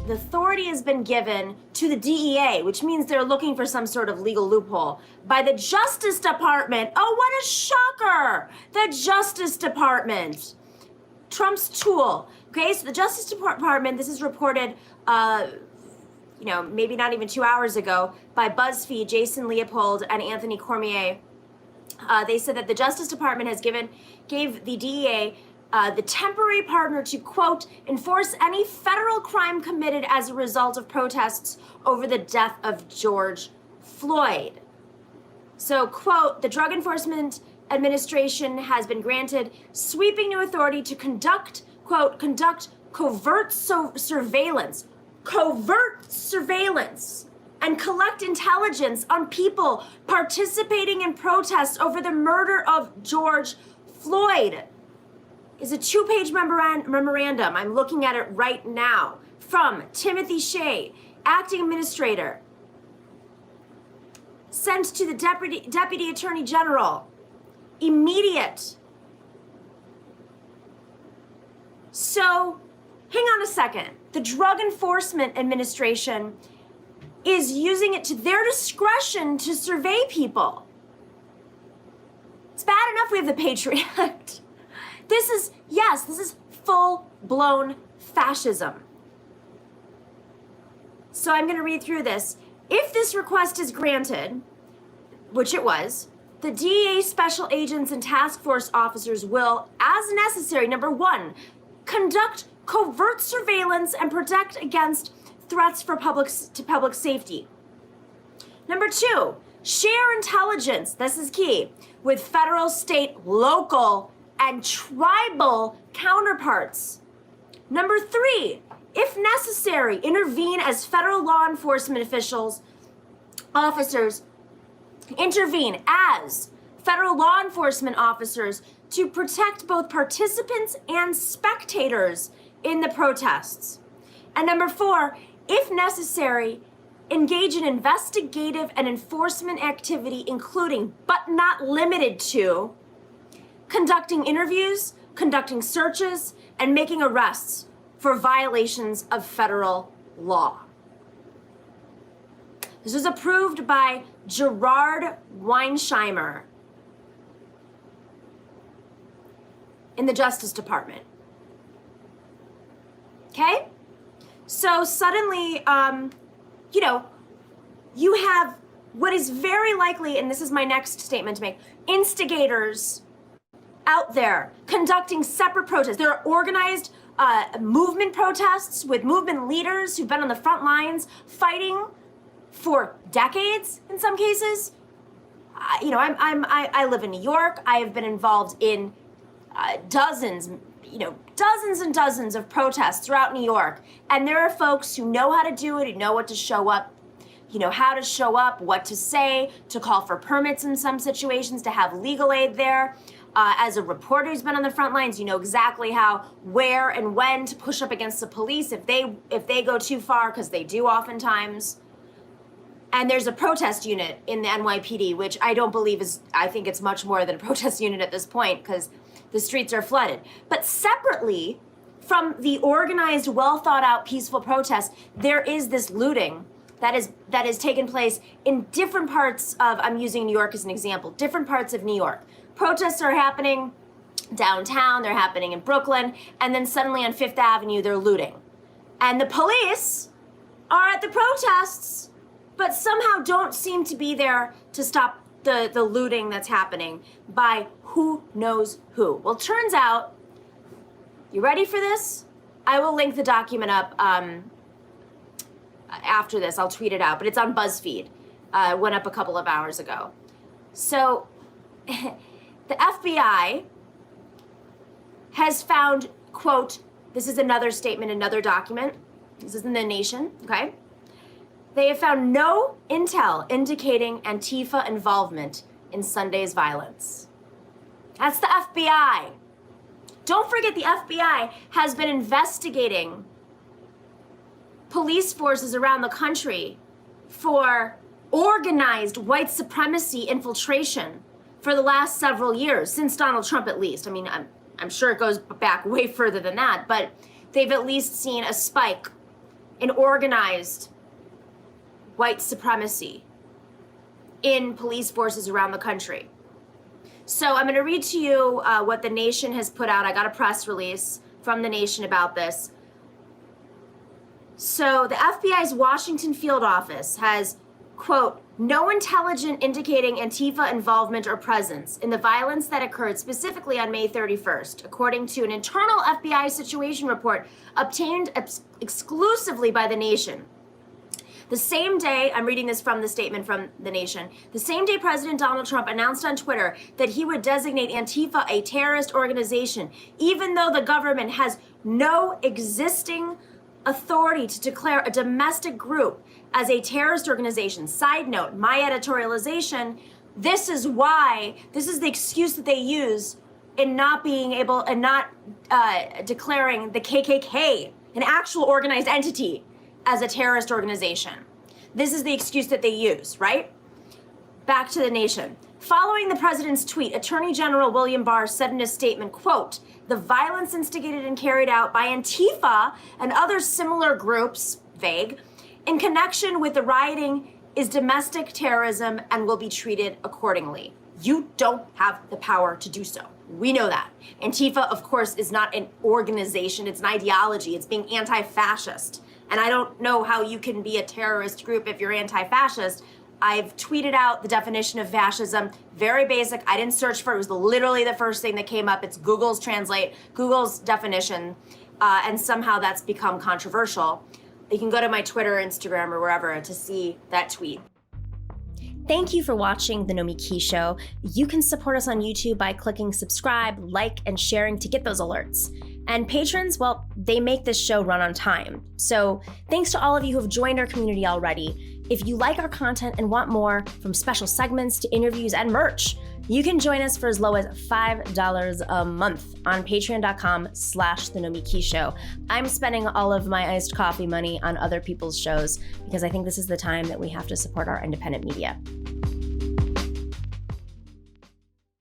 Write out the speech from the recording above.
the authority has been given to the DEA, which means they're looking for some sort of legal loophole, by the Justice Department. Oh, what a shocker! The Justice Department. Trump's tool. Okay, so the Justice Department, this is reported, maybe not even 2 hours ago by BuzzFeed, Jason Leopold and Anthony Cormier. They said that the Justice Department gave the DEA the temporary partner to, quote, enforce any federal crime committed as a result of protests over the death of George Floyd. So, quote, the Drug Enforcement Administration has been granted sweeping new authority to conduct covert surveillance, and collect intelligence on people participating in protests over the murder of George Floyd. Is a 2-page memorandum. I'm looking at it right now from Timothy Shea, acting administrator, sent to the Deputy Attorney General. Immediate. So, hang on a second. The Drug Enforcement Administration is using it to their discretion to survey people. It's bad enough we have the Patriot Act. This is full-blown fascism. So I'm going to read through this. If this request is granted, which it was, the DEA special agents and task force officers will, as necessary, number 1, conduct covert surveillance and protect against threats to public safety. Number 2, share intelligence, this is key, with federal, state, local, and tribal counterparts. Number 3, if necessary, intervene as federal law enforcement officers to protect both participants and spectators in the protests. And number 4, if necessary, engage in investigative and enforcement activity, including, but not limited to, conducting interviews, conducting searches, and making arrests for violations of federal law. This was approved by Gerard Weinsheimer in the Justice Department. Okay? So suddenly, you have what is very likely, and this is my next statement to make, instigators out there conducting separate protests. There are organized movement protests with movement leaders who've been on the front lines fighting for decades in some cases. I live in New York. I have been involved in dozens and dozens of protests throughout New York. And there are folks who know how to do it, who know what to show up, how to show up, what to say, to call for permits in some situations, to have legal aid there. As a reporter who's been on the front lines, you know exactly how, where, and when to push up against the police if they go too far, because they do oftentimes. And there's a protest unit in the NYPD, which I don't believe I think it's much more than a protest unit at this point, because the streets are flooded. But separately from the organized, well thought out, peaceful protest, there is this looting that is taken place in different parts of, I'm using New York as an example, different parts of New York. Protests are happening downtown, they're happening in Brooklyn, and then suddenly on Fifth Avenue, they're looting. And the police are at the protests, but somehow don't seem to be there to stop the looting that's happening by who knows who. Well, turns out, you ready for this? I will link the document up after this. I'll tweet it out, but it's on BuzzFeed. It went up a couple of hours ago. So the FBI has found, quote, this is another statement, another document. This is in The Nation, okay? They have found no intel indicating Antifa involvement in Sunday's violence. That's the FBI. Don't forget, the FBI has been investigating police forces around the country for organized white supremacy infiltration for the last several years, since Donald Trump at least. I mean, I'm sure it goes back way further than that, but they've at least seen a spike in organized white supremacy in police forces around the country. So I'm going to read to you what The Nation has put out. I got a press release from The Nation about this. So the FBI's Washington field office has, quote, no intelligence indicating Antifa involvement or presence in the violence that occurred specifically on May 31st, according to an internal FBI situation report obtained exclusively by The Nation. The same day, I'm reading this from the statement from The Nation, the same day President Donald Trump announced on Twitter that he would designate Antifa a terrorist organization, even though the government has no existing authority to declare a domestic group as a terrorist organization. Side note, my editorialization, this is the excuse that they use in not being able and not declaring the KKK, an actual organized entity, as a terrorist organization. This is the excuse that they use, right? Back to The Nation. Following the president's tweet, Attorney General William Barr said in a statement, quote, the violence instigated and carried out by Antifa and other similar groups, vague, in connection with the rioting is domestic terrorism and will be treated accordingly. You don't have the power to do so. We know that. Antifa, of course, is not an organization. It's an ideology. It's being anti-fascist. And I don't know how you can be a terrorist group if you're anti-fascist. I've tweeted out the definition of fascism, very basic. I didn't search for it. It was literally the first thing that came up. It's Google's definition, and somehow that's become controversial. You can go to my Twitter, Instagram, or wherever to see that tweet. Thank you for watching The Nomiki Show. You can support us on YouTube by clicking subscribe, like, and sharing to get those alerts. And patrons, well, they make this show run on time. So thanks to all of you who have joined our community already. If you like our content and want more, from special segments to interviews and merch, you can join us for as low as $5 a month on patreon.com/The Nomiki Show. I'm spending all of my iced coffee money on other people's shows because I think this is the time that we have to support our independent media.